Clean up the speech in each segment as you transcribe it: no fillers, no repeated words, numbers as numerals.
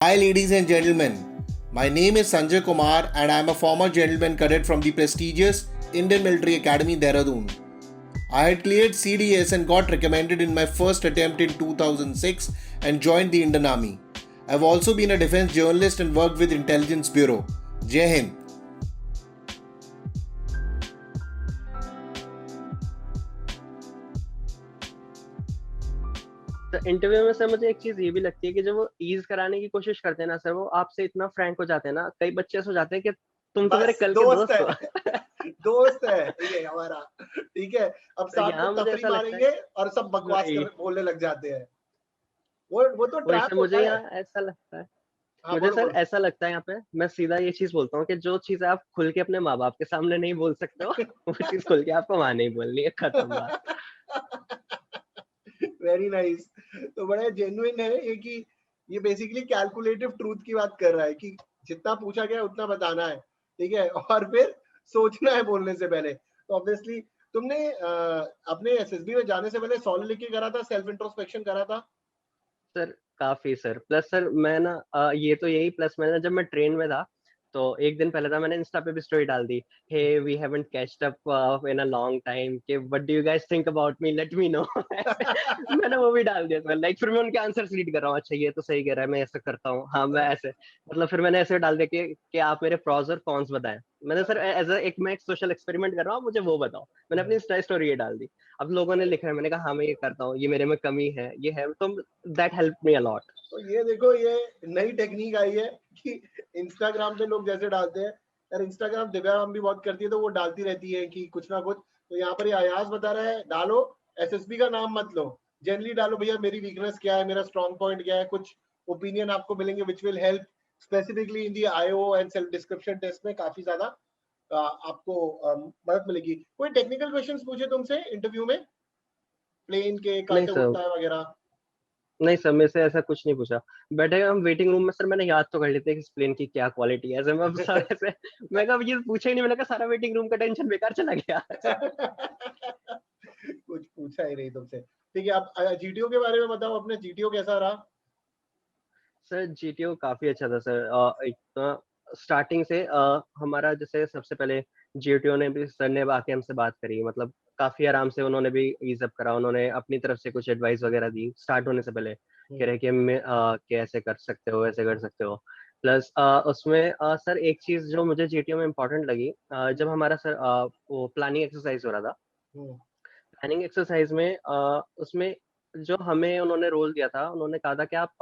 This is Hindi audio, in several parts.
Hi, ladies and gentlemen. My name is Sanjay Kumar, and I am a former gentleman cadet from the prestigious Indian Military Academy, Dehradun. I had cleared CDS and got recommended in my first attempt in 2006 and joined the Indian Army. I have also been a defense journalist and worked with Intelligence Bureau. Jai Hind. तो इंटरव्यू में सर मुझे एक चीज ये भी लगती है कि जब वो ईज कराने की कोशिश करते हैं ना सर, वो आपसे इतना फ्रैंक हो जाते हैं ना, कई बच्चे ऐसे हो जाते हैं कि तुम तो मेरे कल के दोस्त हो। दोस्त है ये हमारा, ठीक है। अब तो साथ यहाँ में मुझे तफरी ऐसा लगता है मारेंगे और सब बकवास वही बोलने लग जाते हैं। वो तो वही ट्रैप सर, होता मुझे है। यहाँ ऐसा लगता है, हाँ, मुझे बोलो सर बोलो। ऐसा लगता है यहाँ पे मैं सीधा ये चीज बोलता हूँ कि जो चीज आप खुल के अपने माँ बाप के सामने नहीं बोल सकते हो वो चीज खुल के आपको वहां नहीं बोलनी है, खत्म बात। Very nice. तो बड़ा जेन्युइन है ये कि ये बेसिकली कैलकुलेटिव ट्रूथ की बात कर रहा है कि जितना पूछा गया उतना बताना है, ठीक है, और फिर सोचना है बोलने से पहले। तो ऑब्वियसली तुमने अपने एसएसबी में जाने से पहले सॉलिड लिख के करा था, सेल्फ इंट्रोस्पेक्शन करा था? सर काफी सर, प्लस सर मैं ना ये तो यही, प्लस मैंने जब मैं ट्रेन में था तो एक दिन पहले था, मैंने इंस्टा पे भी स्टोरी डाल दी, hey we haven't catched up in a long time कि what do you guys think about me, let me know. मैंने वो भी डाल दिया सर, लाइक फिर मैं उनके आंसर्स रीड कर रहा हूँ, अच्छा ये तो सही कह रहा है, मैं ऐसा करता हूँ, हाँ मैं ऐसे, मतलब फिर मैंने ऐसे डाल दिया कि आप मेरे प्रॉस और कॉन्स बताएं। मैंने सर एज एक मैं एक सोशल एक्सपेरिमेंट कर रहा हूँ, मुझे वो बताओ। मैंने अपनी इंस्टा स्टोरी ये डाल दी। अब लोगों ने लिखा है, मैंने कहा हाँ मैं ये करता हूँ, ये मेरे में कमी है, ये है, तो दैट हेल्प मी अलॉट। तो ये देखो, ये नई टेक्निक आई है कि इंस्टाग्राम पे लोग जैसे डालते हैं यार, इंस्टाग्राम दिव्या हम भी बहुत करती है, तो वो डालती रहती है कि कुछ ना कुछ। तो यहाँ पर ये अयाज बता रहा है, डालो, एसएसबी का नाम मत लो, जनरली डालो भैया मेरी वीकनेस क्या है, मेरा स्ट्रॉन्ग पॉइंट क्या है, कुछ ओपिनियन आपको मिलेंगे which will help specifically in the IO and self description test में काफी ज्यादा आपको मदद मिलेगी। कोई टेक्निकल क्वेश्चंस पूछे तुमसे इंटरव्यू में, प्लेन के नहीं कैसे सर, उड़ता है वगैरह? नहीं सर, मेरे से ऐसा कुछ नहीं पूछा। बैठे हम वेटिंग रूम में सर, मैंने याद तो कर लेते कि इस प्लेन की क्या क्वालिटी है, ऐसे मैं सर ऐसे, मैं कहा ये पूछा ही नहीं, मैंने कहा सारा वेटिंग रूम का टेंशन बेकार चला गया। कुछ पूछा ही नहीं तुमसे, ठीक है। अब जीटीओ के बारे में बताओ, अपने जीटीओ कैसा रहा? सर जीटीओ काफी अच्छा था सर। एक तो स्टार्टिंग से हमारा जैसे सबसे पहले जीटीओ ने भी, सर ने आके हमसे बात करी, मतलब काफी आराम से उन्होंने भी ईज अप करा, उन्होंने अपनी तरफ से कुछ एडवाइस वगैरह दी स्टार्ट होने से पहले, कह रहे कि कि ऐसे कर सकते हो, ऐसे कर सकते हो। प्लस उसमें सर एक चीज जो मुझे जीटीओ में इम्पोर्टेंट लगी, जब हमारा सर वो प्लानिंग एक्सरसाइज हो रहा था, हम्म, प्लानिंग एक्सरसाइज में उसमें जो हमें उन्होंने रोल दिया था, उन्होंने कहा था कि आप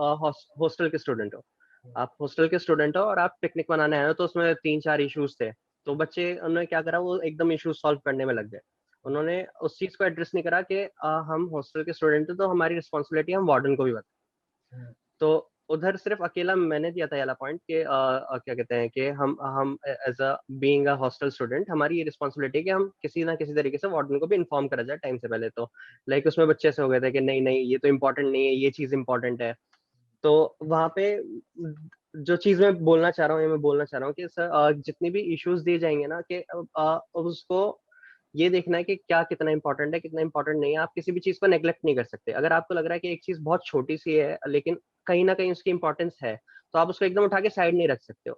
हॉस्टल के स्टूडेंट हो, आप हॉस्टल के स्टूडेंट हो और आप पिकनिक मनाने आए हो, तो उसमें 3-4 इश्यूज थे। तो बच्चे, उन्होंने क्या करा, वो एकदम इश्यूज सॉल्व करने में लग गए। उन्होंने उस चीज को एड्रेस नहीं करा कि हम हॉस्टल के स्टूडेंट हैं तो हमारी रिस्पॉन्सिबिलिटी हम वार्डन को भी बताएं। हम्म। तो उधर सिर्फ अकेला मैंने दिया था ये वाला पॉइंट कि क्या कहते हैं कि हम as a being a hostel student, हमारी ये रिस्पॉन्सिबिलिटी है कि हम किसी ना किसी तरीके से वार्डन को भी इन्फॉर्म करा जाए टाइम से पहले। तो लाइक उसमें बच्चे ऐसे हो गए थे कि नहीं नहीं ये तो इम्पोर्टेंट नहीं है, ये चीज इम्पोर्टेंट है। तो वहां पे जो चीज मैं बोलना चाह रहा हूँ, ये मैं बोलना चाह रहा हूँ कि सर जितनी भी इश्यूज दिए जाएंगे ना, कि उसको ये देखना है कि क्या कितना इंपॉर्टेंट है, कितना इंपॉर्टेंट नहीं है। आप किसी भी चीज को नेग्लेक्ट नहीं कर सकते। अगर आपको लग रहा है कि एक चीज बहुत छोटी सी है लेकिन कहीं ना कहीं उसकी इंपॉर्टेंस है, तो आप उसको एकदम उठा के साइड नहीं रख सकते हो,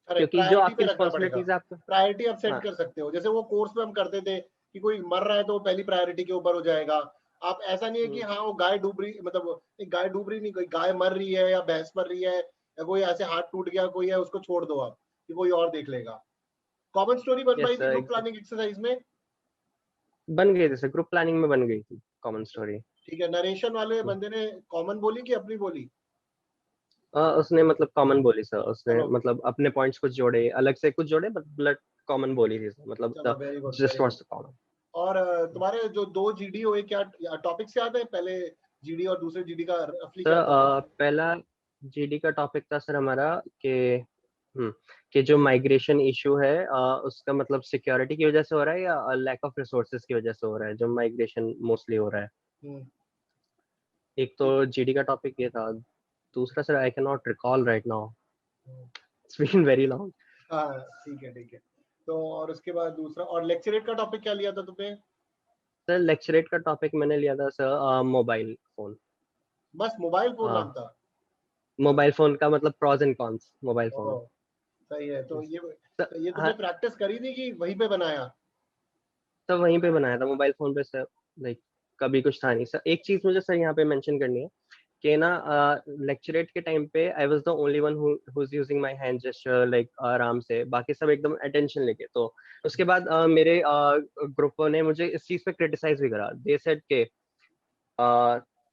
करेक्ट, क्योंकि जो प्रायोरिटी आपकी पे रखना पड़ेगा। रिस्पॉन्सिबिलिटीज है आपको। प्रायोरिटी आप सेट हाँ। कर सकते हो, जैसे वो कोर्स में हम करते थे कि कोई मर रहा है तो वो पहली प्रायोरिटी के ऊपर हो जाएगा। आप ऐसा नहीं है कि हम्म। हाँ वो गाय डूब रही, मतलब एक गाय डूब रही नहीं, कोई गाय मर रही है या भैंस मर रही है या कोई ऐसे हाथ टूट गया कोई है, उसको छोड़ दो आप कि कोई और देख लेगा। कॉमन स्टोरी बन पाई यस थी सर, ग्रुप प्लानिंग एक्सरसाइज में? बन गई थी सर, ग्रुप प्लानिंग में बन गई थी कॉमन स्टोरी। ठीक है, नरेशन वाले बंदे ने कॉमन बोली कि अपनी बोली? उसने मतलब कॉमन बोली सर, उसने चलो, मतलब अपने पॉइंट्स कुछ जोड़े, अलग से कुछ जोड़े, बट कॉमन बोली थी सर, मतलब चलो, very good very just good. What's common. और तुम्हारे जो दो जीडी हुए, क्या टॉपिक्स याद है? पहले जीडी और दूसरे जीडी का रफली क्या सर टॉपिक था? पहला जीडी का टॉपिक था सर हमारा कि हम्म कि जो माइग्रेशन इशू है, उसका मतलब सिक्योरिटी की वजह से हो रहा है या लैक ऑफ रिसोर्सेज की वजह से हो रहा है, जो माइग्रेशन मोस्टली हो रहा है। हम्म, एक तो ठीक। जीडी का टॉपिक ये था। दूसरा sir I can not recall right now, hmm, it's been very long. हाँ, ठीक है ठीक है। तो और उसके बाद दूसरा, और लेक्चरेट का टॉपिक क्या लिया था तुमने? सर लेक्चरेट का टॉपिक मैंने लिया था सर मोबाइल फोन। बस मोबाइल फोन नाम था? मोबाइल फोन का मतलब pros and cons mobile phone. Oh, सही है। तो ये हाँ, तुमने प्रैक्टिस करी थी कि वहीं पे बनाया? सब वहीं पे बनाया था मोबाइल फोन पे सर। लाइक कभी कुछ था नहीं सर। एक चीज मुझे सर यहाँ पे मेंशन करनी है कि ना लेक्चरेट के टाइम पे I was the only one who is using my hand gesture like आराम से, बाकी सब एकदम अटेंशन लेके। तो उसके बाद मेरे ग्रुप ने मुझे इस चीज पे क्रिटिसाइज भी करा। दे सेड के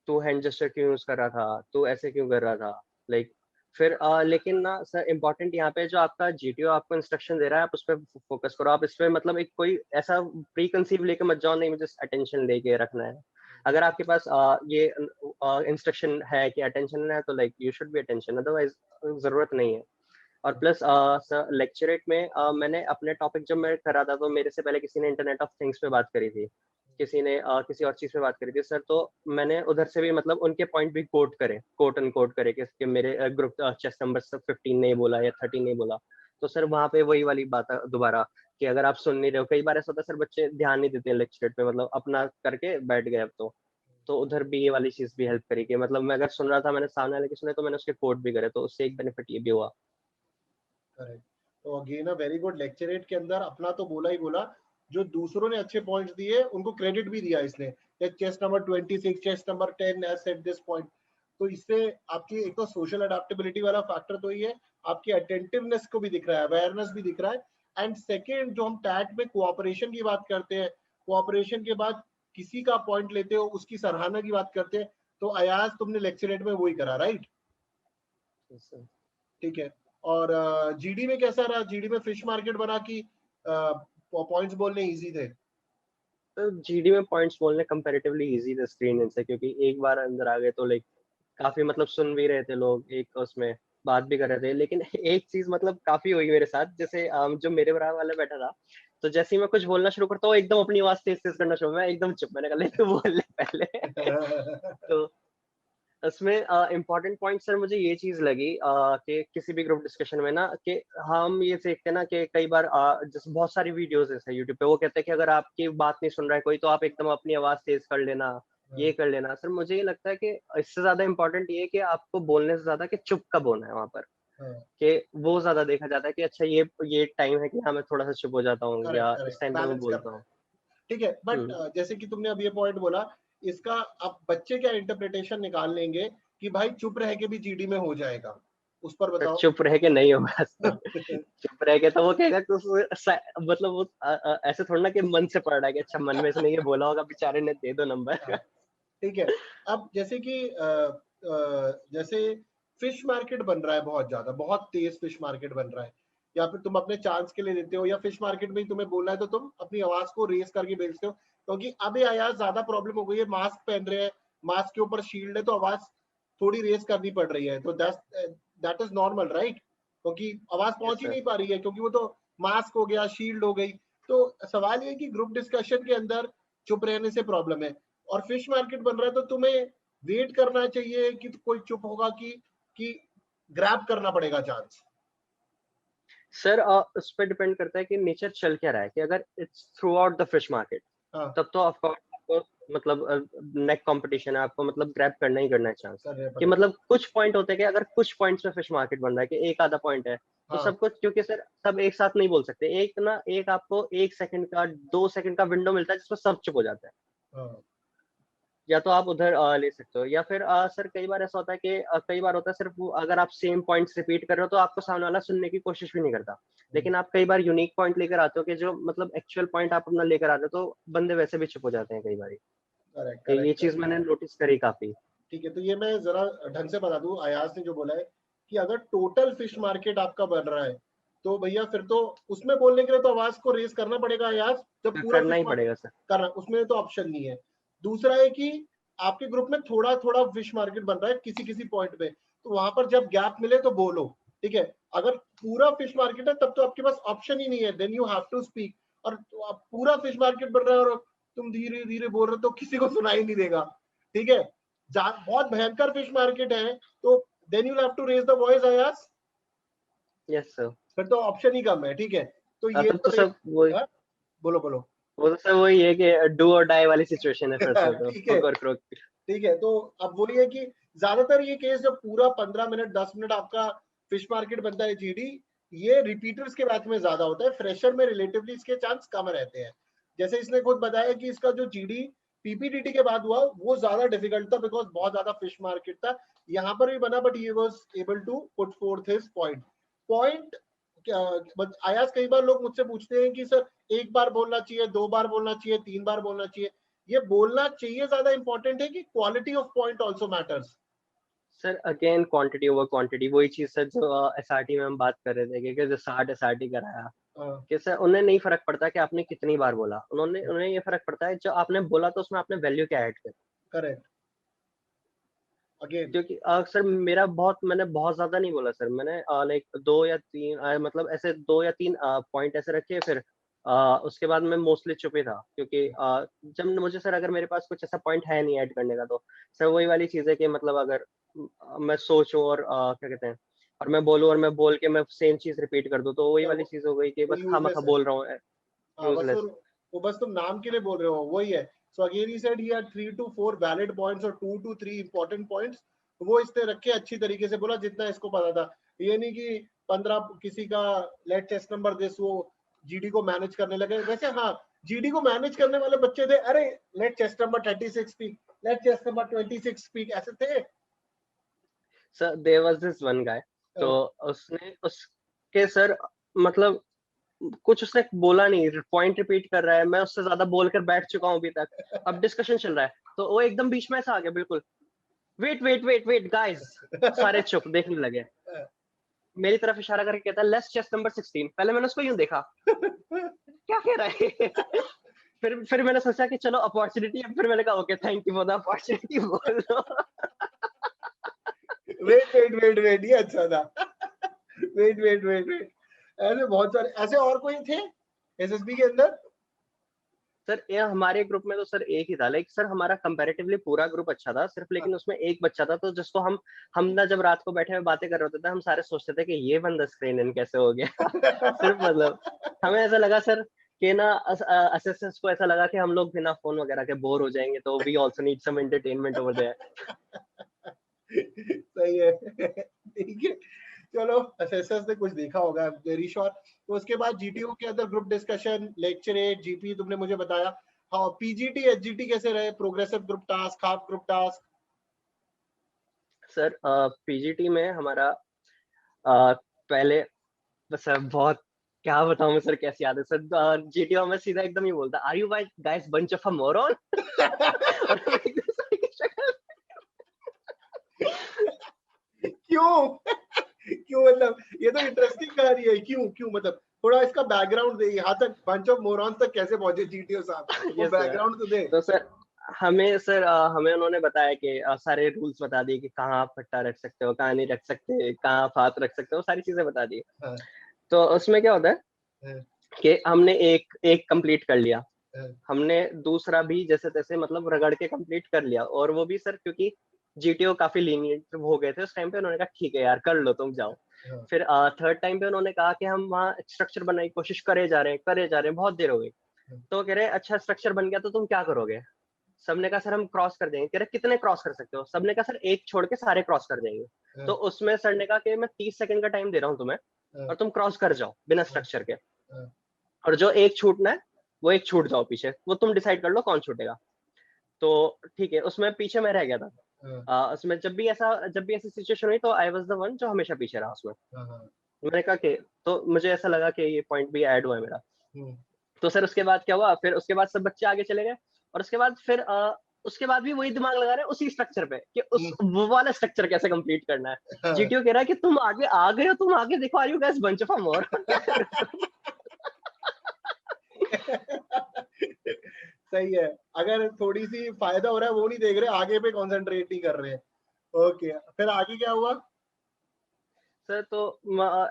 तू हैंड जेस्चर क्यों यूज कर रहा था, तू ऐसे क्यों कर रहा था। लाइक फिर लेकिन ना सर इम्पोर्टेंट यहाँ पे जो आपका जीटीओ आपको इंस्ट्रक्शन दे रहा है आप उस पर फोकस करो। आप इस पे मतलब एक कोई ऐसा प्री कंसीव लेके मत जाओ, नहीं मुझे अटेंशन लेके रखना है। अगर आपके पास ये इंस्ट्रक्शन है कि अटेंशन है तो like you should be attention, otherwise जरूरत नहीं है। और प्लस सर लेक्चरेट में मैंने अपने टॉपिक जब मैं कर रहा था तो मेरे से पहले किसी ने इंटरनेट ऑफ थिंग्स पे बात करी थी, किसी ने किसी और चीज पे बात करी थी सर। तो मैंने उधर से भी मतलब उनके पॉइंट भी कोट करे, कोट अन कोट करे कि मेरे ग्रुप चेस नंबर 15 नहीं बोला या 30 नहीं बोला। तो सर वहाँ पे वही वाली बात है दोबारा कि अगर आप सुन नहीं रहे हो, कई बार ऐसा होता है सर बच्चे ध्यान नहीं देते लेक्चरेट पे, मतलब अपना करके बैठ गए अब तो उधर भी ये वाली चीज भी हेल्प करी कि मतलब मैं अगर सुन रहा था मैंने सामने वाले के सुने तो मैंने उसके कोट भी करे, तो उससे एक बेनिफिट ये भी हुआ। करेक्ट। तो again a very good. Lecturette के अंदर अपना तो बोला ही बोला, जो दूसरों ने अच्छे पॉइंट्स दिए उनको क्रेडिट भी दिया इसने। Chest number 26, chest number 10 as at this point. तो इससे आपकी एक तो सोशल अडेप्टेबिलिटी वाला फैक्टर तो ये है, आपकी अटेंटिवनेस को भी दिख रहा है, अवेयरनेस भी दिख रहा है। एंड सेकेंड, जो हम टैट में कोऑपरेशन की बात करते हैं, कोऑपरेशन के बाद किसी का पॉइंट लेते हो उसकी सराहना की बात करते हैं, तो अयाज तुमने लेक्चरेट में वही करा, राइट? ठीक है। और जीडी में कैसा रहा? जीडी में फिश मार्केट बना कि पॉइंट्स बोलने इजी थे? तो जीडी में पॉइंट्स बोलने कंपैरेटिवली इजी थे स्क्रीन से, क्योंकि एक बार अंदर आ गए तो लाइक काफी मतलब सुन भी रहे थे लोग, एक उसमें बात भी कर रहे थे। लेकिन एक चीज मतलब काफी हुई मेरे साथ, जैसे जो मेरे बराबर वाला बैठा था तो जैसे ही मैं कुछ बोलना शुरू करता हूँ एकदम अपनी आवाज तेज तेज करना शुरू, मैं एकदम चुप, मैंने कहा ले तू बोल ले पहले। तो उसमें इम्पोर्टेंट पॉइंट सर मुझे ये चीज लगी कि किसी भी ग्रुप डिस्कशन में ना कि हम ये देखते हैं ना कि कई बार जैसे बहुत सारी वीडियोस है यूट्यूब पे, वो कहते हैं कि अगर आपकी बात नहीं सुन रहा है कोई तो आप एकदम अपनी आवाज तेज कर लेना, ये कर लेना। सर मुझे ये लगता है कि इससे ज्यादा इम्पोर्टेंट ये है कि आपको बोलने से ज्यादा कि चुप कब होना है वहां पर, कि वो ज्यादा देखा जाता है कि अच्छा ये टाइम है कि हाँ मैं थोड़ा सा चुप हो जाता हूँ करेक्ट या इस करेक्ट, टाइम पे मैं बैलेंस बोलता करना है। हूँ। ठीक है, बट जैसे कि तुमने अब ये पॉइंट बोला, इसका अब बच्चे क्या इंटरप्रिटेशन निकाल लेंगे कि भाई चुप रह के भी जीडी में हो जाएगा, उस पर तो बताओ। चुप रह के नहीं होगा सर। चुप रह के तो वो कहेगा कि मतलब वो ऐसे थोड़ा ना कि मन से पढ़ रहा है कि अच्छा मन में से नहीं ये बोला होगा बेचारे ने, दे दो नंबर। ठीक है। अब जैसे कि जैसे फिश मार्केट बन रहा है बहुत ज्यादा, बहुत तेज फिश मार्केट बन रहा है, या फिर तुम अपने चांस के लिए देते हो, या फिश मार्केट में तुम्हें बोलना है तो तुम अपनी आवाज को रेस करके बेचते हो, क्योंकि अब यार ज्यादा प्रॉब्लम हो गई है, मास्क पहन रहे हैं, मास्क के ऊपर शील्ड है, तो आवाज थोड़ी रेस करनी पड़ रही है। तो दैट इज नॉर्मल, राइट? क्योंकि आवाज यस पहुंच ही सर। नहीं पा रही है, क्योंकि वो तो मास्क हो गया, शील्ड हो गई। तो सवाल ये कि ग्रुप डिस्कशन के अंदर चुप रहने से प्रॉब्लम है, और फिश मार्केट बन रहा है, तो तुम्हें वेट करना चाहिए कि कोई चुप होगा कि ग्रैब करना पड़ेगा चांस? सर उस पर डिपेंड करता है कि नेचर चल क्या रहा है, कि अगर it's through out the fish market हाँ, तब तो ऑफकोर्स आपको मतलब नेक कंपटीशन है, आपको मतलब ग्रैब करना ही करना है चांस। करने कि पड़ेगा। मतलब कुछ पॉइंट होते हैं कि अगर कुछ पॉइंट्स में फिश मार्केट बन रहा है कि एक आधा पॉइंट है तो हाँ, सब कुछ, क्योंकि सर सब एक साथ नहीं बोल सकते, एक ना एक आपको 1 सेकंड का 2 सेकंड का विंडो मिलता है जिसमें सब चुप हो जाता है। हाँ, या तो आप उधर ले सकते हो, या फिर सर कई बार ऐसा होता है कि कई बार होता है सिर्फ अगर आप सेम पॉइंट्स रिपीट कर रहे हो तो आपको सामने वाला सुनने की कोशिश भी नहीं करता। लेकिन आप कई बार यूनिक पॉइंट लेकर आते हो कि जो मतलब एक्चुअल पॉइंट आप अपना लेकर आते हो तो बंदे वैसे भी चुप हो जाते हैं कई बार। करेक्ट ये करेक्ट चीज करेक्ट। मैंने नोटिस करी काफी। ठीक है, तो ये मैं जरा ढंग से बता दूं, अयाज ने जो बोला है कि अगर टोटल फिश मार्केट आपका बन रहा है, तो भैया फिर तो उसमें बोलने के लिए तो आवाज को रेस करना पड़ेगा अयाज, जब तो पूरा करना फिश ही मार्केट पड़ेगा सर। करना, उसमें तो ऑप्शन नहीं है। दूसरा है कि आपके ग्रुप में थोड़ा थोड़ा फिश मार्केट बन रहा है किसी किसी पॉइंट पे, तो वहां पर जब गैप मिले तो बोलो। ठीक है, अगर पूरा फिश मार्केट है तब तो आपके पास ऑप्शन ही नहीं है, then you have to speak. और तो आप पूरा फिश मार्केट बन रहा है और तुम धीरे धीरे बोल रहे हो तो किसी को सुनाई नहीं देगा। ठीक है, बहुत भयंकर फिश मार्केट है, तो then you have to raise the voice अयास, यस सर। फिर तो ऑप्शन ही कम है। ठीक है, तो ये तब तो तो सब वही, हाँ, बोलो बोलो। वो तो सब वही है कि डू और डाई वाली सिचुएशन है फिर से, तो ठीक है, हुक और क्रोक। ठीक है। तो अब वही है कि ज्यादातर ये केस जब पूरा 15 मिनट 10 मिनट आपका फिश मार्केट बनता है जीडी, ये रिपीटर्स के बैच में ज्यादा होता है, फ्रेशर में रिलेटिवली इसके चांस कम रहते हैं। जैसे इसने खुद बताया कि इसका जो जीडी पीपीटीटी के बाद हुआ वो ज्यादा डिफिकल्ट था बिकॉज बहुत ज्यादा फिश मार्केट था। यहाँ पर भी बना but he was able to put forth his point. Ayaz कई बार लोग मुझसे पूछते हैं कि सर एक बार बोलना चाहिए, 2 बार बोलना चाहिए, 3 बार बोलना चाहिए, ये बोलना चाहिए ज्यादा इंपॉर्टेंट है कि quality of point also matters? Sir again quantity over quantity, वही चीज सर जो एसआरटी में हम बात कर रहे थे कि जो 60 एसआरटी कराया कि सर उन्हें नहीं फर्क पड़ता कि आपने कितनी बार बोला, उन्हें ये फर्क पड़ता है जो आपने बोला तो उसमें आपने वैल्यू क्या ऐड करी। करेक्ट। अगेन क्योंकि सर मैंने बहुत ज्यादा नहीं बोला सर, मैंने लाइक 2 या 3 मतलब ऐसे 2 या 3 पॉइंट ऐसे रखे, फिर उसके बाद मैं मोस्टली चुप ही था क्योंकि जब मुझे सर अगर मेरे पास कुछ ऐसा पॉइंट है नहीं ऐड करने का, तो सर वही वाली चीज है कि मतलब अगर मैं सोचूं और क्या कहते हैं, और मैं बोलूं और मैं बोल के मैं सेम चीज रिपीट कर दूं, तो वही वाली चीज हो गई कि वो बस खामखा यूजलेस है। बोल रहा हूँ, हाँ बस यूजलेस। वो बस तुम नाम के लिए बोल रहे हो, वही है। So again he said he had 3 to 4 valid points और 2 to 3 इंपॉर्टेंट पॉइंट्स। वो इसने रखे अच्छी तरीके से बोला जितना इसको पता था। ये नहीं कि 15 किसी का लेट चेस्ट नंबर दिस, वो जीडी को मैनेज करने लगे। वैसे हाँ, जीडी को मैनेज करने वाले बच्चे थे, अरे let chest number 36 speak, let chest number 26 speak, ऐसे थे। Sir there was this one guy, तो उसने उसके सर मतलब कुछ उसने बोला नहीं, पॉइंट रिपीट कर रहा है, मैं उससे ज्यादा बोलकर बैठ चुका हूँ अभी तक, अब डिस्कशन चल रहा है, तो वो एकदम बीच में ऐसा आ गया बिल्कुल, wait wait wait wait guys, सारे चुप देखने लगे, मेरी तरफ इशारा करके कहता है लेट्स चेस्ट नंबर 16। पहले मैंने उसको यूं देखा, क्या कह रहा है फिर मैंने सोचा कि चलो अपॉर्चुनिटी है, फिर मैंने कहा okay thank you for the opportunity, बोल लो। वेट वेट वेट वेट, ये अच्छा था। वेट वेट वेट वेट, ऐसे बहुत सारे ऐसे और कोई थे एसएसबी के अंदर? सर ये हमारे ग्रुप में तो सर एक ही था, लाइक सर हमारा कंपैरेटिवली पूरा ग्रुप अच्छा था सिर्फ, लेकिन उसमें एक बच्चा था तो जिसको हम ना जब रात को बैठे हुए बातें कर रहे होते थे, हम सारे सोचते थे कि ये बंदा स्क्रीन इन कैसे हो गया। सिर्फ मतलब हमें ऐसा लगा सर कि ना असिस्टेंट्स को ऐसा लगा कि हम लोग बिना फोन वगैरह के बोर हो जाएंगे, तो we also need some entertainment over there. सही है। ठीक है, चलो एसएसएस ने कुछ देखा होगा, वेरी श्योर। तो उसके बाद जीटीओ के अंदर ग्रुप डिस्कशन, लेक्चरेट, जीपी तुमने मुझे बताया। हाँ, पीजीटी एचजीटी कैसे रहे? Progressive group task, half group task? Sir PGT में हमारा पहले सर बहुत क्या बताऊं मैं सर, कैसी याद है सर, जीटीओ में सीधा एकदम ही बोलता, are you guys bunch of a moron. और हम एक दूसरे की शक्ल क्यों? क्यों मतलब, ये तो इंटरेस्टिंग कहानी है। क्यों क्यों मतलब, थोड़ा इसका बैकग्राउंड दे, यहाँ तक बंच ऑफ मोरॉन्स तक कैसे पहुंचे जीटीओ साहब, वो ये सर, बैकग्राउंड तो दे। तो सर हमें उन्होंने बताया कि सारे रूल्स बता दिए कि कहाँ आप फट्टा रख सकते हो, कहाँ नहीं रख सकते, कहाँ आप हाथ रख सकते हो, सारी चीजें बता दी। हाँ, तो उसमें क्या होता है हाँ, कि हमने एक एक कंप्लीट कर लिया, हाँ, हमने दूसरा भी जैसे तैसे मतलब रगड़ के कंप्लीट कर लिया, और वो भी सर क्योंकि जीटीओ काफी लीनियंट हो गए थे उस टाइम पे, उन्होंने कहा ठीक है यार कर लो तुम जाओ। हाँ, फिर थर्ड टाइम पे उन्होंने कहा कि हम वहाँ स्ट्रक्चर बनाने की कोशिश करे जा रहे हैं, बहुत देर हो गई, तो वो कह रहे अच्छा स्ट्रक्चर बन गया तो तुम क्या करोगे? सबने कहा सर हम क्रॉस कर देंगे। कह रहे कितने क्रॉस कर सकते हो? सबने कहा सर एक छोड़ के सारे क्रॉस कर देंगे। हाँ, तो उसमें सर ने कहा कि मैं 30 सेकंड का टाइम दे रहा हूँ तुम्हें, हाँ, और तुम क्रॉस कर जाओ बिना हाँ, स्ट्रक्चर के, हाँ, और जो एक छूटना है वो एक छूट जाओ पीछे, वो तुम डिसाइड कर लो कौन छूटेगा। तो ठीक है, उसमें पीछे मैं रह गया था। हाँ, उसमें जब भी ऐसी सिचुएशन हुई तो आई वाज द वन जो हमेशा पीछे रहा उसमें। हाँ, हाँ, मैंने कहा कि तो मुझे ऐसा लगा कि ये पॉइंट भी ऐड हुआ है मेरा। हम्म, तो सर उसके बाद क्या हुआ, फिर उसके बाद सब बच्चे आगे चले गए, और उसके बाद भी वही दिमाग लगा रहे हैं उसी स्ट्रक्चर पे कि उस हम्म, वो वाला स्ट्रक्चर कैसे कंप्लीट करना है। हाँ। जीटीओ कह रहा है कि तुम आगे आ गए हो, तुम आगे देखो, are you guys bunch of a moron. सही है, अगर थोड़ी सी फायदा हो रहा है वो नहीं देख रहे, आगे पे कंसंट्रेट नहीं कर रहे। ओके, फिर आगे क्या हुआ? सर तो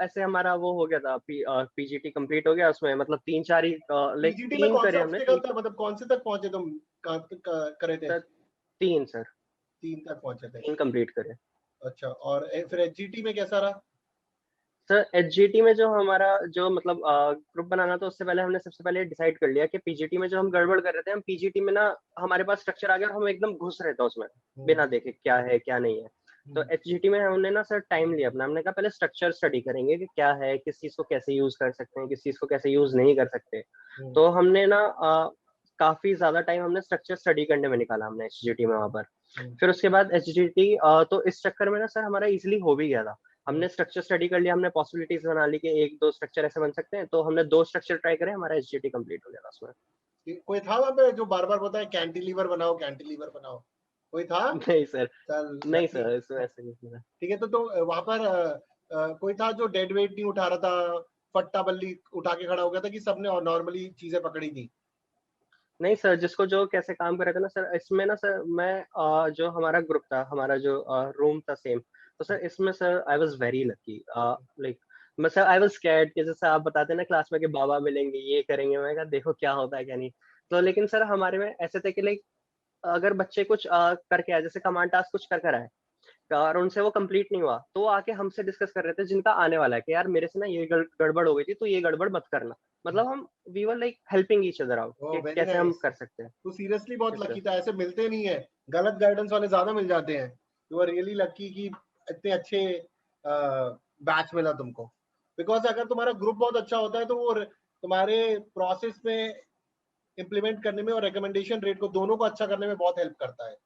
ऐसे हमारा वो हो गया था, पीजीटी कंप्लीट हो गया, उसमें मतलब 3-4 ही लाइक पीजीटी में 3 कौन से करे हमने ऑब्स्टिकल था, मतलब कौन से तक पहुंचे तुम? कहाँ तक करे थे? सर 3 सर, 3 तक पहुंचे थे। 3 कंप्लीट करे। अच्छा, और फिर एचजीटी में कैसा रहा? सर एचजीटी में जो हमारा जो मतलब ग्रुप बनाना था, उससे पहले हमने सबसे पहले डिसाइड कर लिया कि पीजीटी में जो हम गड़बड़ कर रहे थे, हम पीजीटी में ना हमारे पास स्ट्रक्चर आ गया और हम एकदम घुस रहे थे उसमें बिना देखे क्या है क्या नहीं है। तो एचजीटी में हमने ना सर टाइम लिया अपना, हमने कहा पहले स्ट्रक्चर स्टडी करेंगे कि क्या है, किस चीज को कैसे यूज कर सकते हैं, किस चीज को कैसे यूज नहीं कर सकते। तो हमने ना काफी ज्यादा टाइम हमने स्ट्रक्चर स्टडी करने में निकाला हमने एचजीटी में वहां पर। फिर उसके बाद एचजीटी तो इस चक्कर में ना सर हमारा इजिली हो भी गया था। हमने स्ट्रक्चर स्टडी कर लिया, हमने पॉसिबिलिटीज बना ली कि एक दो स्ट्रक्चर ऐसे बन सकते हैं, तो हमने 2 स्ट्रक्चर ट्राई करे, हमारा एचजीटी कंप्लीट हो गया था उसमें। कोई था वहां पे जो बार बार बोलता है कैंटिलीवर बनाओ कैंटिलीवर बनाओ, कोई था? नहीं सर, चल नहीं लकी। सर, इसमें ऐसे नहीं था। ठीक है, तो वहां पर कोई था जो डेड वेट नहीं उठा रहा था, पट्टा बल्ली उठा के खड़ा हो गया था, कि सबने और नॉर्मली चीजें पकड़ी थी? नहीं सर, जिसको जो कैसे काम कर रहे थे ना सर, इसमें ना सर मैं जो हमारा ग्रुप था, हमारा जो रूम था सेम, तो सर इसमें sir I was very lucky. Like मैं सर आई वाज स्कैर्ड कि जैसे आप बताते हैं ना क्लास में कि बाबा मिलेंगे ये करेंगे, मैं कहा देखो क्या होता है क्या नहीं। तो लेकिन सर हमारे में ऐसे थे कि लाइक अगर बच्चे कुछ करके आए, जैसे कमांड टास्क कुछ कर आए और उनसे वो कंप्लीट नहीं हुआ, तो वो आके हमसे डिस्कस कर रहे थे जिनका आने वाला है कि यार मेरे से ना ये गड़बड़ हो गई थी, तो ये गड़बड़ मत करना। मतलब हम we were like helping each other out oh कि वेरी कैसे हम नाइस। कर सकते हैं। तू सीरियसली बहुत यस सर। लकी था, ऐसे मिलते नहीं है, गलत गाइडेंस वाले ज्यादा मिल जाते हैं। यू आर रियली लकी कि इतने अच्छे बैच मिला तुमको। बिकॉज अगर तुम्हारा ग्रुप बहुत अच्छा होता है तो वो तुम्हारे प्रोसेस में इम्प्लीमेंट करने में और रिकमेंडेशन रेट को दोनों को अच्छा करने में बहुत हेल्प करता है।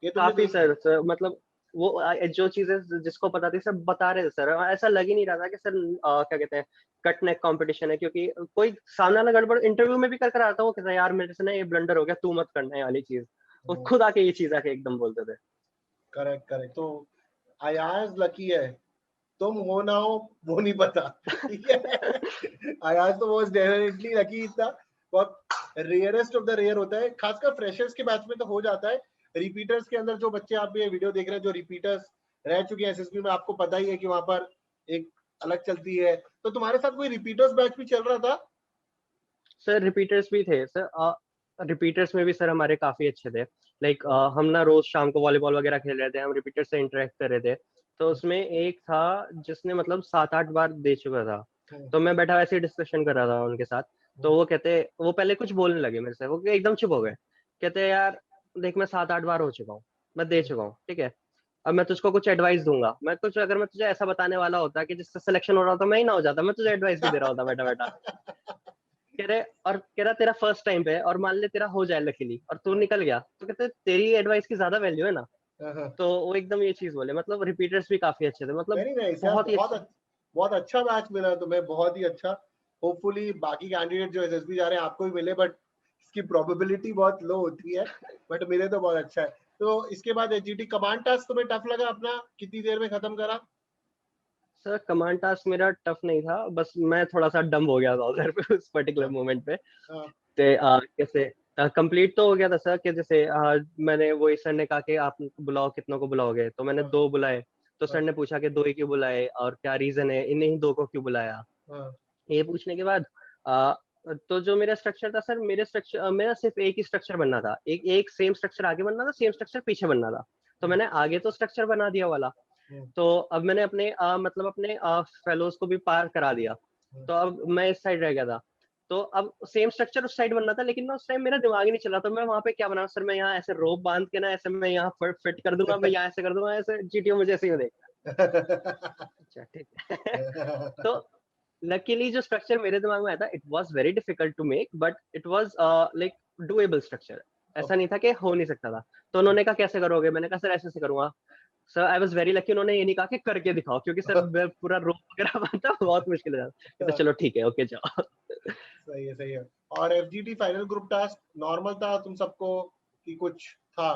ये तुमने काफी देख। सर मतलब वो जो चीजें जिसको पता थी सब बता रहे थे सर, ऐसा लग ही नहीं रहा था कि सर क्या कहते हैं कट नेक कंपटीशन है, क्योंकि कोई सामने वाला गड़बड़ इंटरव्यू में भी कर आता वो कहता है यार मेरे से ना ये ब्लंडर हो गया, तू मत करना है वाली चीज, वो खुद आके ये चीज आके एकदम बोलते थे। Correct correct. तो अयाज लकी है, तुम हो ना हो वो नहीं पता। ठीक है, अयाज तो वो डेफिनेटली लकी था। बहुत रेयरेस्ट ऑफ द रेयर होता है, खासकर फ्रेशर्स के बैच में तो हो जाता है। रिपीटर्स के अंदर जो बच्चे आप ये वीडियो देख रहे हैं जो रिपीटर्स रह चुके हैं एसएसबी में, आपको पता ही है कि वहां पर एक अलग चलती है। तो तुम्हारे साथ कोई रिपीटर्स बैच भी चल रहा था? सर रिपीटर्स भी थे सर, रिपीटर्स में भी सर हमारे काफी अच्छे थे। लाइक हम ना रोज शाम को वॉलीबॉल वगैरह खेल रहे थे, हम रिपीटर से इंटरेक्ट कर रहे थे। तो उसमें एक था जिसने मतलब 7-8 बार दे चुका था, तो मैं बैठा वैसे ही डिस्कशन कर रहा था उनके साथ। तो वो पहले कुछ बोलने लगे मेरे से, वो एकदम चुप हो गए। कहते यार देख मैं 7-8 बार हो चुका हूँ, मैं दे चुका हूँ, ठीक है। अब मैं तुझको कुछ एडवाइस दूंगा, मैं कुछ अगर मैं तुझे ऐसा बताने वाला होता कि जिससे सिलेक्शन हो रहा होता मैं ही ना हो जाता, मैं तुझे एडवाइस भी दे रहा होता बैठा बैठा। कह रहा तेरा फर्स्ट टाइम पे है और मान ले तेरा हो जाए लकीली और तू निकल गया, तो कहते तेरी एडवाइस की ज्यादा वैल्यू है ना। तो वो एकदम ये चीज बोले, मतलब रिपीटर्स भी काफी अच्छे थे, मतलब वेरी नाइस यार, बहुत ही अच्छे। बहुत अच्छा मैच मिला तुम्हें, बहुत ही अच्छा। होपफुली बाकी कैंडिडेट जो एसएसबी जा रहे हैं आपको भी मिले, बट इसकी प्रोबेबिलिटी बहुत लो होती है, बट मिले तो बहुत अच्छा है। तो इसके बाद एचजीटी कमांड टास्क तुम्हें टफ लगा अपना, कितनी देर में खत्म करा? सर कमांड टास्क मेरा टफ नहीं था, बस मैं थोड़ा सा डम हो गया था उधर पे उस पर्टिकुलर हाँ, मोमेंट पे। हाँ, ते कैसे कंप्लीट तो हो गया था सर कि जैसे मैंने वही सर ने कहा कि आप बुलाओ कितनों को बुलाओगे, तो मैंने हाँ, 2 बुलाए। तो सर हाँ, ने पूछा कि 2 ही क्यों बुलाए और क्या रीजन है, इन्हीं 2 को क्यों बुलाया। हाँ, ये पूछने के बाद आ, तो जो मेरा स्ट्रक्चर था सर, मेरा सिर्फ एक ही स्ट्रक्चर बनना था, एक सेम स्ट्रक्चर आगे बनना था, सेम स्ट्रक्चर पीछे बनना था। तो मैंने आगे तो स्ट्रक्चर बना दिया वाला। हम्म, तो अब मैंने अपने मतलब अपने फेलोज को भी पार करा दिया। हम्म, तो अब मैं इस साइड रह गया था। तो अब सेम स्ट्रक्चर उस साइड बनना था, लेकिन ना उस टाइम मेरा दिमाग ही नहीं चला, तो मैं वहां पे क्या बना सर, मैं यहाँ ऐसे रोप बांध के ना ऐसे मैं यहाँ फिट कर दूंगा, मैं यहाँ ऐसे कर दूंगा, ऐसे जीटीओ मुझे ऐसे ही देख। अच्छा ठीक है। तो लकीली जो स्ट्रक्चर मेरे दिमाग में आया था, it was very difficult to make, but it was like doable structure. ऐसा नहीं था कि हो नहीं सकता था। तो उन्होंने कहा कैसे करोगे, मैंने कहा सर ऐसे ऐसे करूंगा। Sir I was very lucky, उन्होंने ये नहीं कहा कि करके दिखाओ, क्योंकि सर मैं पूरा रोप वगैरह बांधता बहुत मुश्किल है। कहते चलो ठीक है ओके जाओ। सही है, सही है। और एफजीटी फाइनल ग्रुप टास्क नॉर्मल था तुम सबको कि कुछ था?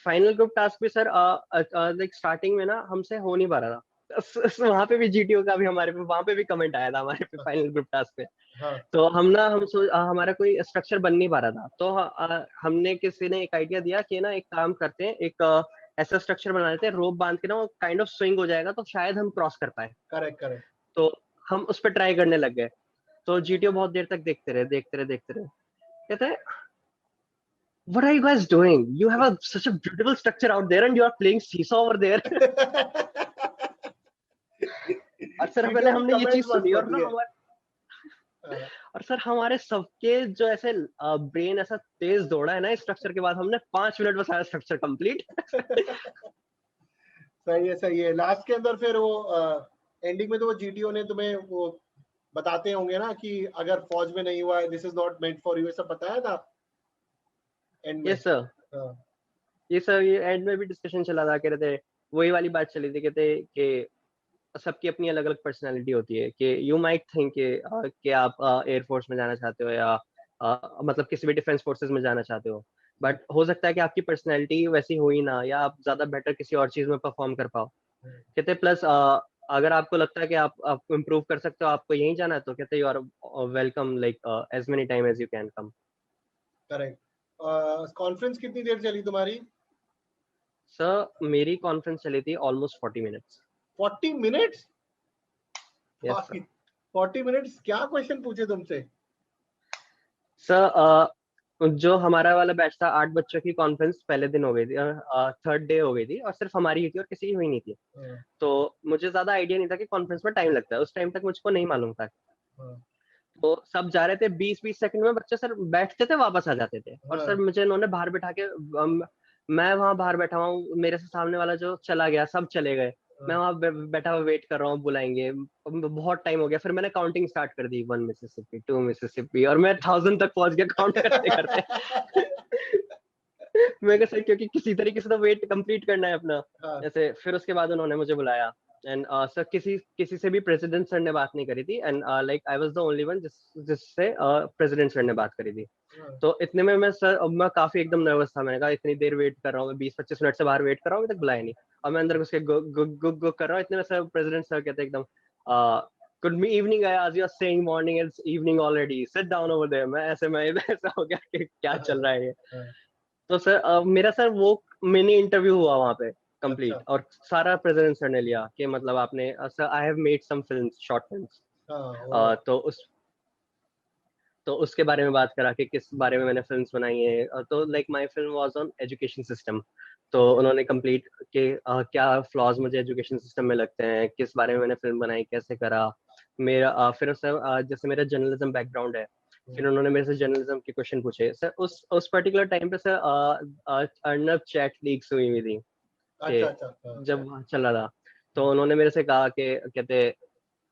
फाइनल ग्रुप टास्क भी सर लाइक स्टार्टिंग में ना हमसे हो नहीं पा रहा था। वहां पे भी जीटीओ का भी हमारे पे वहां पे भी कमेंट आया था हमारे पे फाइनल ग्रुप टास्क पे। हाँ, तो हमारा कोई स्ट्रक्चर बन नहीं पा रहा था, तो हमने किसी ने एक आइडिया दिया कि ना एक काम करते हैं, एक ऐसा स्ट्रक्चर बना लेते हैं रोप बांध के ना, वो काइंड ऑफ स्विंग हो जाएगा तो शायद हम क्रॉस कर पाए। Correct correct. तो हम उस पर ट्राई करने लग गए। तो जीटीओ बहुत देर तक देखते रहे देखते रहे देखते रहे। कहते हैं what are you guys doing, you have such a beautiful structure out there and you are playing seesaw over there. Sir पहले वीडियो की हमने ये चीज कमेंट्स मस्त सुनी और होती ना है। हमारे और सर हमारे सबके जो ऐसे ब्रेन ऐसा तेज दौड़ा है ना इस स्ट्रक्चर के बाद, हमने 5 मिनट में सारा स्ट्रक्चर कंप्लीट। सही है। लास्ट के अंदर फिर वो एंडिंग में तो वो जीटीओ ने तुम्हें वो बताते होंगे ना कि अगर फौज में नहीं हुआ, this is not meant for you, सब बताया था एंड में। ये सर हाँ, ये एंड में भी डिस्कशन चला था, कह रहे थे वही वाली बात चली थी, कहते कि सबकी अपनी अलग अलग पर्सनैलिटी होती है, कि यू माइट थिंक कि आप एयरफोर्स में जाना चाहते हो या मतलब किसी भी डिफेंस फोर्सेस में जाना चाहते हो, बट हो सकता है कि आपकी पर्सनैलिटी वैसी हो ही ना, या आप ज्यादा बेटर किसी और चीज में परफॉर्म कर पाओ। कहते प्लस अगर आपको लगता है कि आप इम्प्रूव कर सकते हो, आपको यहीं जाना है, तो कहते you are welcome like as many time as you can come. Correct. Conference कितनी देर चली तुम्हारी? सर मेरी कॉन्फ्रेंस चली थी almost 40 minutes. 40 minutes? Yes sir. 40 minutes क्या क्वेश्चन पूछे तुमसे? सर जो हमारा वाला बैच था, 8 बच्चों की कॉन्फ्रेंस पहले दिन हो गई थी, थर्ड डे हो गई थी, और सिर्फ हमारी ही थी और किसी की हुई नहीं थी। हाँ, तो मुझे ज्यादा आइडिया नहीं था कि कॉन्फ्रेंस में टाइम लगता है, उस टाइम तक मुझको नहीं मालूम था। हाँ, तो सब जा रहे थे, 20-20 सेकंड में बच्चे सर बैठते थे, वापस आ जाते थे, और सर हाँ, मुझे इन्होंने बाहर बिठा के मैं वहां बाहर बैठा हुआ हूँ, मेरे से सामने वाला जो चला गया, सब चले गए, मैं हाँ। वहां बैठा हुआ वेट कर रहा हूँ, बुलाएंगे, बहुत टाइम हो गया, फिर मैंने काउंटिंग स्टार्ट कर दी, 1 मिसिसिपी, 2 मिसिसिपी, और मैं 1000 तक पहुंच गया काउंट करते करते। मैं कहा सर क्योंकि किसी तरीके से तो वेट कंप्लीट करना है अपना। हाँ, ऐसे फिर उसके बाद उन्होंने मुझे बुलाया, एंड सर किसी किसी से भी प्रेसिडेंट सर ने बात नहीं करी थी, and like I was the only one जिससे प्रेसिडेंट सर ने बात करी थी। हाँ, तो इतने में मैं काफी एकदम नर्वस था, मैंने कहा इतनी देर वेट कर रहा हूँ, 20-25 मिनट से बाहर वेट कर रहा हूँ, अभी तक बुलाया नहीं, और मैं अंदर घुस के गु गु गु गु कर रहा हूँ, इतने में सर प्रेसिडेंट सर कहते एकदम good evening as you are saying morning, it's evening already, sit down over there। मैं ऐसा हो गया कि क्या चल रहा है ये। हाँ। तो सर मेरा सर वो मिनी इंटरव्यू हुआ वहाँ पे अच्छा। कंप्लीट, और सारा प्रेसिडेंट सर ने लिया कि मतलब आपने sir I have made some films, short films. हाँ, ओ, तो उसके बारे में बात करा कि किस बारे में मैंने फिल्म्स बनाई है, तो like my film was on education system. तो उन्होंने कंप्लीट के क्या फ्लॉज मुझे एजुकेशन सिस्टम में लगते हैं, किस बारे में मैंने फिल्म बनाई, कैसे करा मेरा फिर सर जैसे मेरा जर्नलिज्म बैकग्राउंड है, फिर उन्होंने मेरे से जर्नलिज्म के क्वेश्चन पूछे सर। उस पर्टिकुलर टाइम पे सर अर्नब चैट लीक्स हुई थी अच्छा, कि अच्छा, जब वहाँ चल रहा था, तो उन्होंने मेरे से कहा कि कहते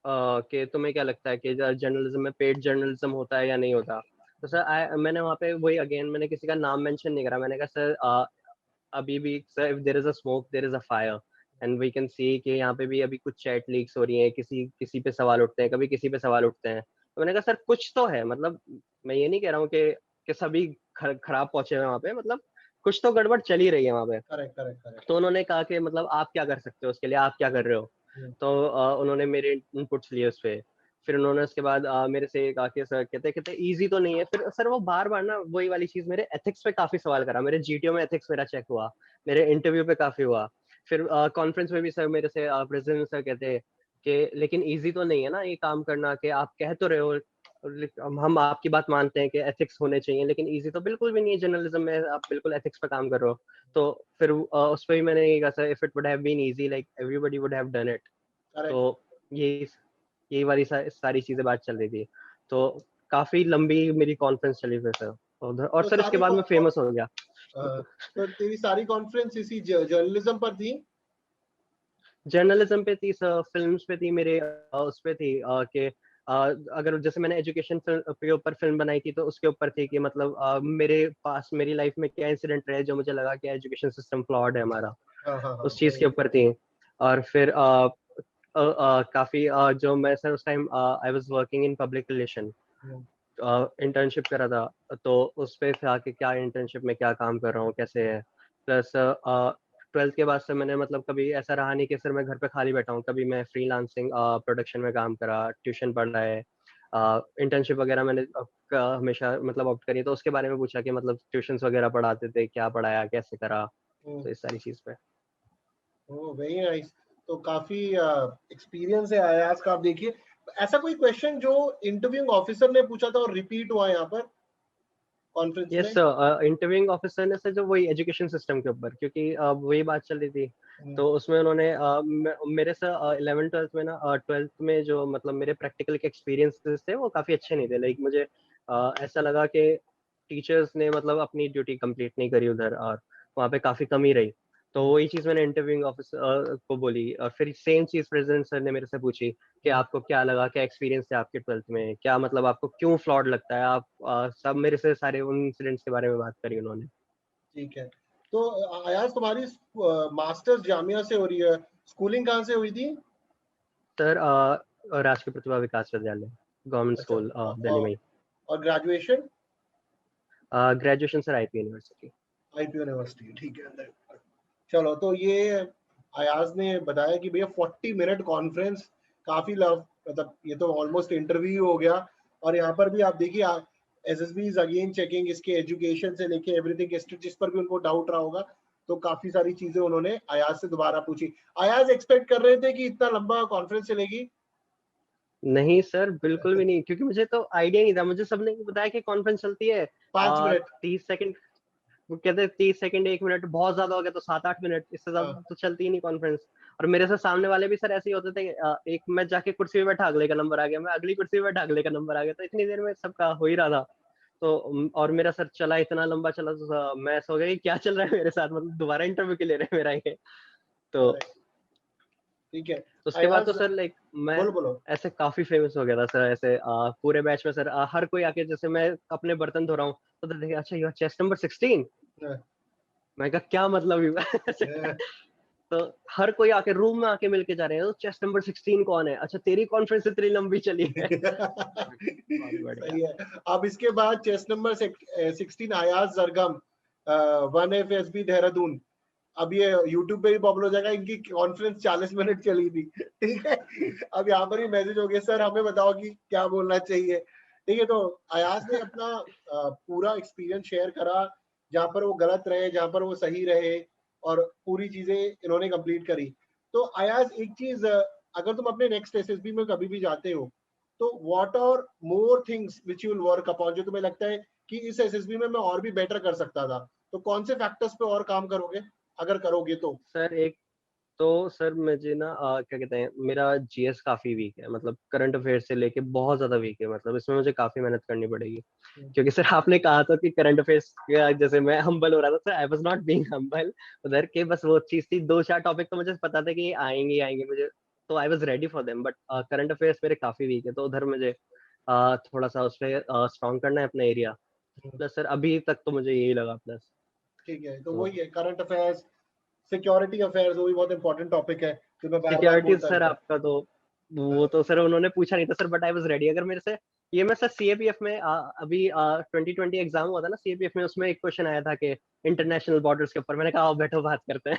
कि तुम्हें क्या लगता है कि जर्नलिज्म में पेड जर्नलिज्म होता है या नहीं होता। तो सर मैंने वहाँ पे वही अगेन मैंने किसी का नाम मेंशन नहीं करा, मैंने कहा सर अभी भी sir if there is a smoke there is a fire, and we can see कि यहाँ पे भी अभी कुछ चैट लीक्स हो रही हैं, किसी किसी पे सवाल उठते हैं, कभी किसी पे सवाल उठते हैं। तो मैंने कहा सर कुछ तो है, मतलब मैं ये नहीं कह रहा हूँ कि सभी खराब पहुंचे हुए वहाँ पे, मतलब कुछ तो गड़बड़ चल ही रही है वहाँ पे। Correct, correct, correct. तो उन्होंने कहा कि मतलब आप क्या कर सकते हो उसके लिए, आप क्या कर रहे हो। तो उन्होंने मेरे इनपुट्स लिए उस पे। फिर उन्होंने उसके बाद मेरे से कहा कि सर कहते कहते इजी तो नहीं है। फिर सर वो बार बार ना वही वाली चीज, मेरे एथिक्स पे काफी सवाल करा, मेरे जीटीओ में एथिक्स मेरा चेक हुआ, मेरे इंटरव्यू पे काफी हुआ। फिर कॉन्फ्रेंस में भी सर मेरे से प्रेसिडेंट सर कहते कि लेकिन इजी तो नहीं है ना ये काम करना, कि आप कह तो रहे हो, हम आपकी बात मानते हैं कि एथिक्स होने चाहिए, लेकिन इजी तो बिल्कुल भी नहीं है जर्नलिज्म में, आप बिल्कुल एथिक्स पे काम कर रहे हो। तो फिर उस पर भी मैंने ये कहा sir if it would have been easy like everybody would have done it. तो करेक्ट। यही वाली सारी चीजें बात चल रही थी। तो काफी लंबी मेरी कॉन्फ्रेंस चली फिर सर उधर, और तो सर इसके सारी बाद मैं फेमस हो गया। तो तेरी सारी कॉन्फ्रेंस इसी जर्नलिज्म पर थी? जर्नलिज्म पे थी सर, फिल्म्स पे थी मेरे, उस पे थी कि अगर जैसे मैंने एजुकेशन के ऊपर फिल्म बनाई थी, तो उसके ऊपर थी कि मतलब मेरे पास मेरी लाइफ में क्या इंसिडेंट रहे जो मुझे लगा कि एजुकेशन सिस्टम फ्लॉड है हमारा, हाँ, हाँ, हाँ, उस चीज के ऊपर थी। और फिर काफी जो मैं सर उस time I was working in public relation, hmm, internship करा था, तो उस पे था कि क्या इंटर्नशिप में क्या काम कर रहा हूँ, कैसे है। प्लस 12th के बाद से मैंने मतलब कभी ऐसा रहा नहीं कि सर मैं घर पे खाली बैठा हूँ, कभी मैं फ्रीलांसिंग प्रोडक्शन में काम करा, ट्यूशन पढ़ रहा है, इंटर्नशिप वगैरह मैंने हमेशा मतलब ऑप्ट करी। तो उसके बारे में पूछा कि मतलब ट्यूशंस वगैरह पढ़ाते थे, क्या पढ़ाया, कैसे करा, हम्म। तो इस सारी चीज पे। ओह, वेरी नाइस। तो काफी एक्सपीरियंस है आयास का। आप देखिए, ऐसा कोई क्वेश्चन जो इंटरव्यूइंग ऑफिसर ने पूछा था और रिपीट हुआ यहाँ पर? कॉन्फ्रेंस यस में? इंटरव्यूइंग ऑफिसर ने सर जो वही एजुकेशन सिस्टम के ऊपर, क्योंकि वही बात चल रही थी। हम्म, तो उसमें उन्होंने मेरे से 11 ट्वेल्थ में ना 12th में जो मतलब मेरे प्रैक्टिकल के एक्सपीरियंसेस थे वो काफ़ी अच्छे नहीं थे। लाइक मुझे ऐसा लगा कि टीचर्स ने मतलब अपनी ड्यूटी कंप्लीट नहीं करी उधर, और वहाँ पे काफ़ी कमी रही। तो वही चीज़ मैंने इंटरव्यूइंग ऑफिसर को बोली, और फिर सेम चीज़ प्रेसिडेंट सर ने मेरे से पूछी कि आपको क्या लगा, क्या एक्सपीरियंस है आपके 12th में, क्या मतलब आपको क्यों फ्लॉड लगता है आप, सब मेरे से सारे उन इंसिडेंट्स के बारे में बात करी उन्होंने। ठीक है। तो अयाज तुम्हारी मास्टर्स जामिया से हो रही है, स्कूलिंग कहाँ से हुई थी? सर राजकीय प्रतिभा विकास विद्यालय, गवर्नमेंट अच्छा, स्कूल दिल्ली में ही। और graduation? Graduation sir IP university. IP university, ठीक है। चलो, तो ये अयाज ने बताया कि भैया 40 मिनट कॉन्फ्रेंस, काफी लव, मतलब ये तो ऑलमोस्ट इंटरव्यू हो गया। और यहाँ पर भी आप देखिए, एसएसबी इज अगेन चेकिंग इसके एजुकेशन से लेके एवरीथिंग, जिस पर भी उनको डाउट रहा होगा, तो काफी सारी चीजें उन्होंने अयाज से दोबारा पूछी। अयाज एक्सपेक्ट कर रहे थे कि इतना लंबा कॉन्फ्रेंस चलेगी? नहीं सर, बिल्कुल भी नहीं, क्योंकि मुझे तो आइडिया नहीं था। मुझे सबने बताया कि कॉन्फ्रेंस चलती है 5 मिनट। 30 सेकंड। वो कहते हैं 30 सेकंड 1 मिनट, बहुत ज्यादा हो गया तो 7-8 मिनट, इससे हाँ, ज्यादा तो चलती ही नहीं कॉन्फ्रेंस। और मेरे से सामने वाले भी सर ऐसे ही होते थे, एक मैं जाके कुर्सी पे बैठा, अगले का नंबर आ गया, मैं अगली कुर्सी पे बैठा, अगले का नंबर आ गया, तो इतनी देर में सबका हो ही रहा था। तो और मेरा सर चला, इतना लंबा चला, तो मैं सो गया कि क्या चल रहा है मेरे साथ, मतलब दोबारा इंटरव्यू के ले रहे हैं मेरा ये। तो करेक्ट, ठीक है। उसके बाद तो अयाज, सर लाइक मैं बोलो बोलो। ऐसे काफी फेमस हो गया था सर, ऐसे पूरे बैच में सर हर कोई आके, जैसे मैं अपने बर्तन धो रहा हूँ तो देखे, अच्छा यू आर चेस्ट नंबर 16। हाँ, मैं कहा क्या मतलब हुआ ऐसे। हाँ। तो हर कोई आके रूम में आके मिलके जा रहे हैं, तो चेस्ट नंबर 16 कौन है, अच्छा तेरी कॉन्फ्रेंस इतनी लंबी चली है। मैं कहा, बहुत बढ़िया। सही है। अब इसके बाद chest number 16, Ayaz Zargham, 1FSB Dehradun. अब ये यूट्यूब पे भी पॉपुलर हो जाएगा, इनकी कॉन्फ्रेंस 40 मिनट चली थी। ठीक है। अब यहाँ पर भी मैसेज हो गया, सर हमें बताओ कि क्या बोलना चाहिए। ठीक है, तो अयाज ने अपना पूरा एक्सपीरियंस शेयर करा, जहाँ पर वो गलत रहे, जहाँ पर वो सही रहे, और पूरी चीजें इन्होंने कंप्लीट करी। तो अयाज, एक चीज, अगर तुम अपने नेक्स्ट एसएसबी में कभी भी जाते हो, तो what are more things which you will work upon, जो तुम्हें लगता है कि इस एसएसबी में मैं और भी बेटर कर सकता था, तो कौन से फैक्टर्स पे और काम करोगे, अगर करोगे तो? सर एक तो सर मुझे ना क्या कहते हैं, मेरा जीएस काफी वीक है, मतलब करंट अफेयर से लेके बहुत ज्यादा वीक है, मतलब इसमें मुझे काफी मेहनत करनी पड़ेगी। क्योंकि सर आपने कहा था कि करंट अफेयर्स, जैसे मैं हम्बल हो रहा था sir, I was not being humble उधर के, बस वो चीज थी, 2-4 टॉपिक तो मुझे पता था कि ये आएंगे ही आएंगे मुझे, तो I was ready for them. But current affairs मेरे काफी वीक है, तो उधर मुझे थोड़ा सा उस पर स्ट्रॉन्ग करना है अपना एरिया। प्लस सर अभी तक तो मुझे यही लगा प्लस। ठीक है, तो तो वही है, करंट अफेयर्स, सिक्योरिटी अफेयर्स, वो भी बहुत इंपॉर्टेंट टॉपिक है जो मैं बार बार सिक्योरिटी बोलता सर रहता आपका तो, वो हूँ। तो सर उन्होंने पूछा नहीं था sir, but I was ready. अगर मेरे से ये, मैं सर सीएपीएफ में अभी 2020 एग्जाम हुआ था ना सीएपीएफ में, उसमें एक क्वेश्चन आया था कि इंटरनेशनल बॉर्डर्स के ऊपर, मैंने कहा आओ बैठो बात करते हैं।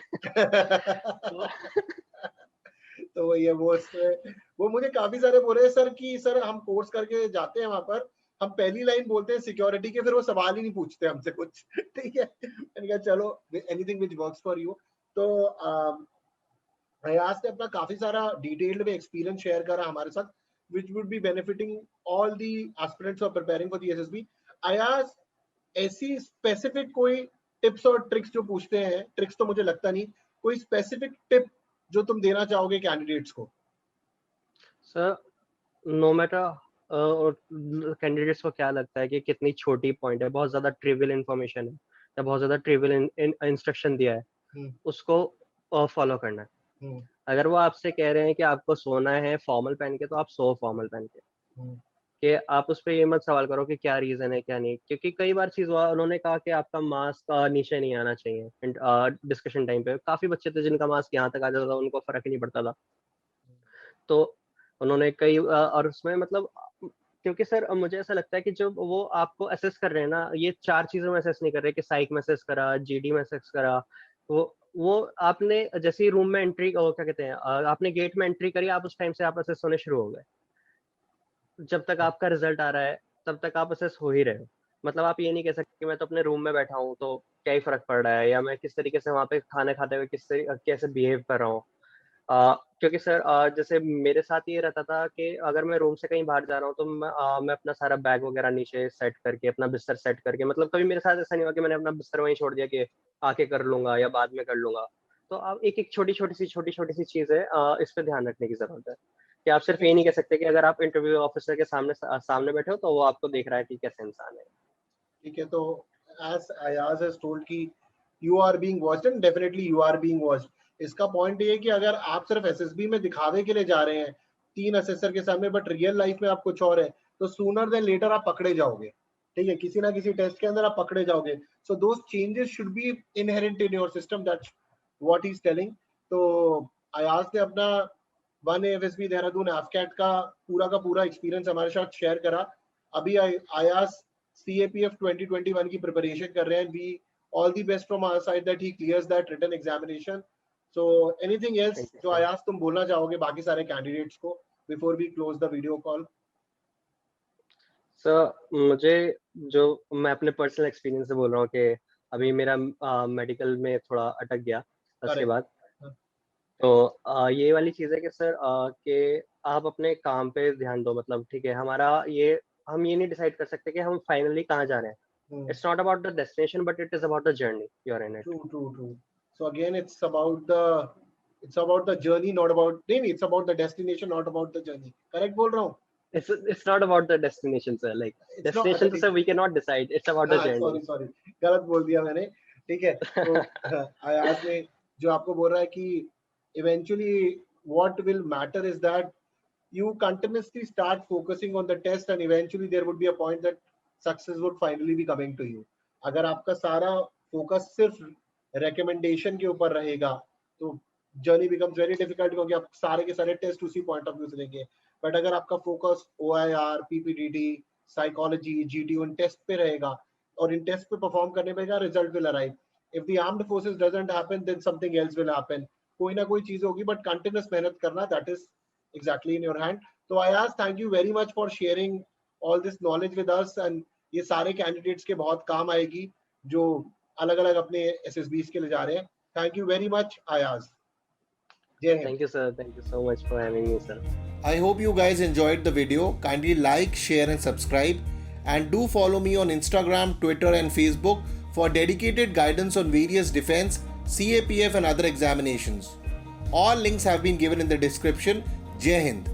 तो तो वही है, वो मुझे काफी सारे बोले सर कि सर हम कोर्स करके जाते हैं वहां पर, हम पहली लाइन बोलते हैं सिक्योरिटी के, फिर वो सवाल ही नहीं पूछते हमसे कुछ। ठीक है, मैंने कहा चलो, anything which works for you. तो अयाज ने अपना काफी सारा डिटेल्ड में एक्सपीरियंस शेयर करा हमारे साथ, which would be benefiting all the aspirants who are preparing for the SSB. Ayaz, ऐसी स्पेसिफिक कोई टिप्स और ट्रिक्स जो पूछते हैं, ट्रिक्स तो मुझे लगता नहीं, कोई स्पेसिफिक टिप जो तुम देना चाहोगे कैंडिडेट्स को? सर नो मैटर कैंडिडेट्स को क्या लगता है कि कितनी छोटी पॉइंट है, बहुत ज्यादा ट्रिवियल इन्फॉर्मेशन है या बहुत ज्यादा ट्रिवियल इंस्ट्रक्शन दिया है, हम्म, उसको फॉलो करना है। हम्म, अगर वो आपसे कह रहे हैं कि आपको सोना है फॉर्मल पहन के, तो आप सो फॉर्मल पहन के। हम्म, कि आप उस पर ये मत सवाल करो कि क्या रीजन है क्या नहीं, क्योंकि कई बार चीज हुआ, उन्होंने कहा कि आपका मास्क नीचे नहीं आना चाहिए। डिस्कशन टाइम पे काफी बच्चे थे जिनका मास्क यहाँ तक आ जाता था, उनको फर्क ही नहीं पड़ता था। तो उन्होंने कई और उसमें मतलब क्योंकि सर मुझे ऐसा लगता है कि जो वो आपको असेस कर रहे हैं ना, ये 4 चीजों में असेस नहीं कर रहे कि साइक में असेस करा, जीडी में असेस करा। वो आपने जैसे ही रूम में एंट्री, क्या कहते हैं, आपने गेट में एंट्री करी, आप उस टाइम से आप असेस होने शुरू हो गए। जब तक आपका रिजल्ट आ रहा है तब तक आप असेस हो ही रहे हो। मतलब आप ये नहीं कह सकते कि मैं तो अपने रूम में बैठा हूँ तो क्या ही फर्क पड़ रहा है, या मैं किस तरीके से वहां पे खाना खाते हुए कैसे बिहेव कर रहा हूँ। क्योंकि सर जैसे मेरे साथ ये रहता था कि अगर मैं रूम से कहीं बाहर जा रहा हूँ तो मैं अपना सारा बैग वगैरह नीचे सेट करके अपना बिस्तर सेट करके, मतलब कभी मेरे साथ ऐसा नहीं हुआ कि मैंने अपना बिस्तर वहीं छोड़ दिया कि आके कर लूंगा या बाद में कर लूंगा। तो आप एक एक छोटी छोटी सी चीजें इस पे ध्यान रखने की जरूरत है कि आप सिर्फ ये नहीं कह सकते कि अगर आप इंटरव्यू ऑफिसर के सामने बैठे हो तो वो आपको देख रहा है कि कैसे इंसान है। ठीक है, तो as Ayaz has told कि you are being watched and definitely you are being watched. इसका पॉइंट ये है कि अगर आप सिर्फ एसएसबी में दिखावे के लिए जा रहे हैं 3 असेसर के सामने, बट रियल लाइफ में आप कुछ और है, तो सूनर देन लेटर आप पकड़े जाओगे। ठीक है, किसी ना किसी टेस्ट के अंदर आप पकड़े जाओगे। So those changes should be inherent in your system, that's what he is telling. तो अयाज ने अपना 1 AFSB देहरादून एफकैट का पूरा एक्सपीरियंस हमारे साथ शेयर करा। अभी अयाज CAPF 2021 की प्रिपरेशन कर रहे हैं। We all the best from our side that he clears that written examination. So anything else Thank you, जो sir. आयाज तुम बोलना चाहोगे बाकी सारे कैंडिडेट्स को before we close the video call? Sir मुझे जो मैं अपने पर्सनल एक्सपीरियंस से बोल रहा हूँ कि अभी मेरा मेडिकल में थोड़ा अटक गया उसके Correct. बाद। हाँ। तो ये वाली चीज़ है कि सर कि आप अपने काम पे ध्यान दो, मतलब ठीक है हमारा ये हम ये नहीं डिसाइड कर सकते कि हम फाइनली कहाँ जा रहे हैं। Hmm. It's not about the destination but it is about the journey you are in it. True. So again, it's about the journey, not about नहीं, it's about the destination, not about the journey. Correct बोल रहा हूँ? It's not about the destination sir, like It's not, destination तो sir we cannot decide, it's about the journey. sorry, गलत बोल दिया मैंने। ठीक है, तो आयाज ने जो आपको बोल रहा है कि eventually what will matter is that you continuously start focusing on the test and eventually there would be a point that success would finally be coming to you. अगर आपका सारा फोकस सिर्फ रिकमेंडेशन के ऊपर रहेगा तो जर्नी बिकम्स वेरी डिफिकल्ट, क्योंकि आप सारे के सारे टेस्ट उसी पॉइंट ऑफ व्यू से देंगे। बट अगर आपका focus OIR, PPTT, psychology, GT उन टेस्ट पे रहेगा और इन टेस्ट पे परफॉर्म करने पे result will arrive. If the armed forces doesn't happen then something else will happen. कोई ना कोई चीज होगी, बट कंटिन्यूअस मेहनत करना, that is exactly in your hand. So Ayaz, thank you very much for sharing all this knowledge with us, and ये सारे कैंडिडेट्स के बहुत काम आएगी जो अलग अलग अपने SSBs के लिए जा रहे हैं। Thank you very much, Ayaz. जय Hind. Thank you sir, thank you so much for having me sir. I hope you guys enjoyed the video. Kindly like, share and subscribe, and do follow me on Instagram, Twitter and Facebook for dedicated guidance on various defense, CAPF and other examinations. All links have been given in the description. Jai Hind.